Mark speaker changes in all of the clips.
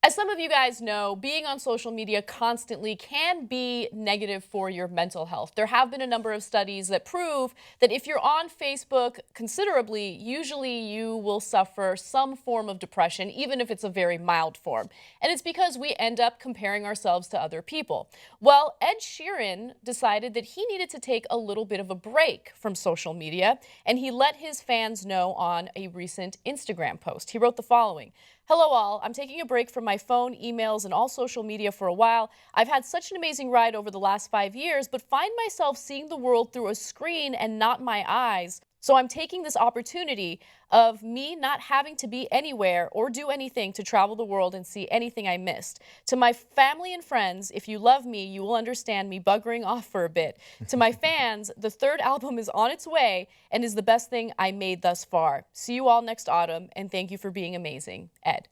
Speaker 1: As some of you guys know, being on social media constantly can be negative for your mental health. There have been a number of studies that prove that if you're on Facebook considerably, usually you will suffer some form of depression, even if it's a very mild form. And it's because we end up comparing ourselves to other people. Well, Ed Sheeran decided that he needed to take a little bit of a break from social media, and he let his fans know on a recent Instagram post. He wrote the following. Hello all, I'm taking a break from my phone, emails, and all social media for a while. I've had such an amazing ride over the last 5 years, but find myself seeing the world through a screen and not my eyes. So I'm taking this opportunity of me not having to be anywhere or do anything to travel the world and see anything I missed. To my family and friends, if you love me, you will understand me buggering off for a bit. To my fans, the third album is on its way and is the best thing I made thus far. See you all next autumn, and thank you for being amazing, Ed.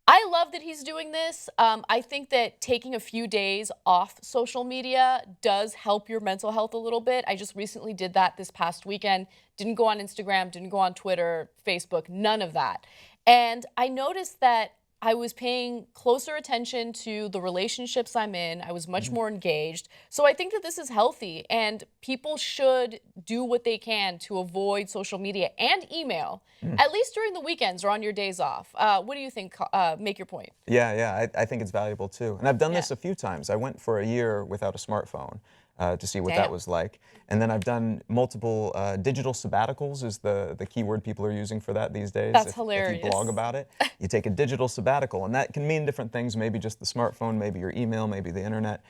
Speaker 1: I love that he's doing this. I think that taking a few days off social media does help your mental health a little bit. I just recently did that this past weekend. Didn't go on Instagram, didn't go on Twitter, Facebook, none of that. And I noticed that I was paying closer attention to the relationships I'm in. I was much more engaged. So I think that this is healthy, and people should do what they can to avoid social media and email, at least during the weekends or on your days off. What do you think? Make your point.
Speaker 2: Yeah, I think it's valuable too. And I've done
Speaker 1: Yeah.
Speaker 2: this a few times. I went for a year without a smartphone to see what that
Speaker 1: Damn.
Speaker 2: was like. And then I've done multiple digital sabbaticals is the key word people are using for that these days.
Speaker 1: That's
Speaker 2: If you blog
Speaker 1: hilarious.
Speaker 2: about it, you take a digital sabbatical. And that can mean different things, maybe just the smartphone, maybe your email, maybe the internet.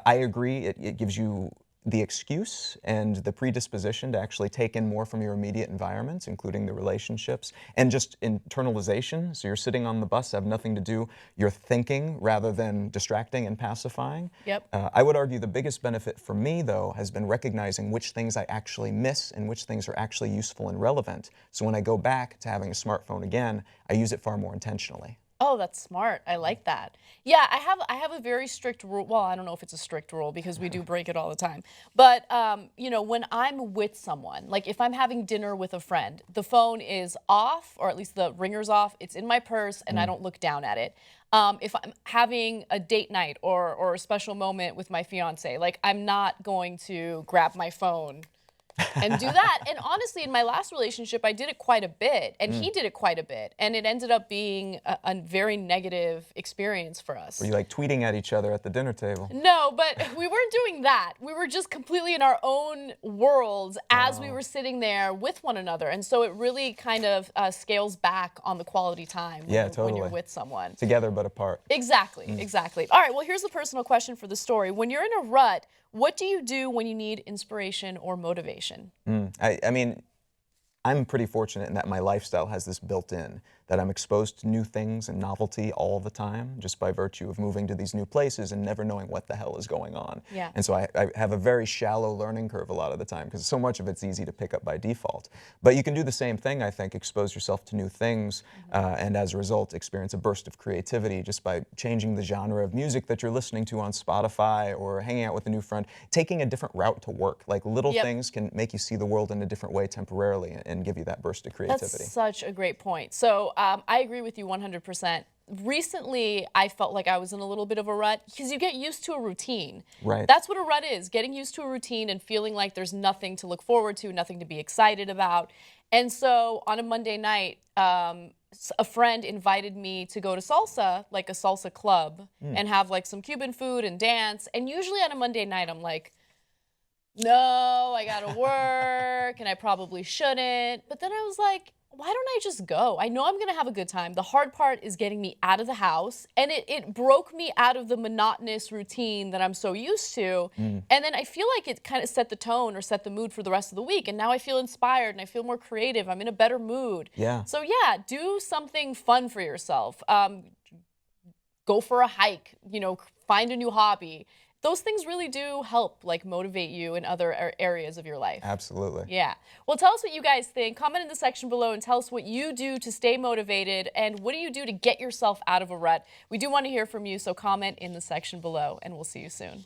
Speaker 2: I agree, it gives you the excuse and the predisposition to actually take in more from your immediate environment, including the relationships, and just internalization. So you're sitting on the bus, have nothing to do, you're thinking rather than distracting and pacifying.
Speaker 1: Yep.
Speaker 2: I would argue the biggest benefit for me, though, has been recognizing which things I actually miss and which things are actually useful and relevant. So when I go back to having a smartphone again, I use it far more intentionally.
Speaker 1: Oh, that's smart. I like that. Yeah, I have a very strict rule. Well, I don't know if it's a strict rule because we do break it all the time. But you know, when I'm with someone, like if I'm having dinner with a friend, the phone is off, or at least the ringer's off. It's in my purse, and I don't look down at it. If I'm having a date night or a special moment with my fiance, like I'm not going to grab my phone and do that. And honestly, in my last relationship, I did it quite a bit, and he did it quite a bit, and it ended up being a very negative experience for us.
Speaker 2: Were you like tweeting at each other at the dinner table?
Speaker 1: No, but we weren't doing that. We were just completely in our own worlds as we were sitting there with one another, and so it really kind of scales back on the quality time
Speaker 2: Yeah,
Speaker 1: when you're
Speaker 2: totally.
Speaker 1: with someone.
Speaker 2: Together but apart.
Speaker 1: Exactly, exactly. All right, well, here's the personal question for the story. When you're in a rut, what do you do when you need inspiration or motivation?
Speaker 2: I mean, I'm pretty fortunate in that my lifestyle has this built in, that I'm exposed to new things and novelty all the time, just by virtue of moving to these new places and never knowing what the hell is going on.
Speaker 1: Yeah.
Speaker 2: And so I have a very shallow learning curve a lot of the time, because so much of it's easy to pick up by default. But you can do the same thing, I think, expose yourself to new things, and as a result, experience a burst of creativity just by changing the genre of music that you're listening to on Spotify, or hanging out with a new friend, taking a different route to work. Like little
Speaker 1: Yep.
Speaker 2: things can make you see the world in a different way temporarily and give you that burst of creativity.
Speaker 1: That's such a great point. So I agree with you 100%. Recently, I felt like I was in a little bit of a rut because you get used to a routine.
Speaker 2: Right.
Speaker 1: That's what a rut is, getting used to a routine and feeling like there's nothing to look forward to, nothing to be excited about. And so on a Monday night, a friend invited me to go to salsa, like a salsa club, and have like some Cuban food and dance. And usually on a Monday night, I'm like, no, I gotta work, and I probably shouldn't. But then I was like, why don't I just go? I know I'm gonna have a good time. The hard part is getting me out of the house, and it broke me out of the monotonous routine that I'm so used to. And then I feel like it kind of set the tone or set the mood for the rest of the week. And now I feel inspired and I feel more creative. I'm in a better mood.
Speaker 2: Yeah.
Speaker 1: So yeah, do something fun for yourself. Go for a hike, you know, find a new hobby. Those things really do help, like, motivate you in other areas of your life.
Speaker 2: Absolutely.
Speaker 1: Yeah. Well, tell us what you guys think. Comment in the section below and tell us what you do to stay motivated, and what do you do to get yourself out of a rut. We do want to hear from you, so comment in the section below, and we'll see you soon.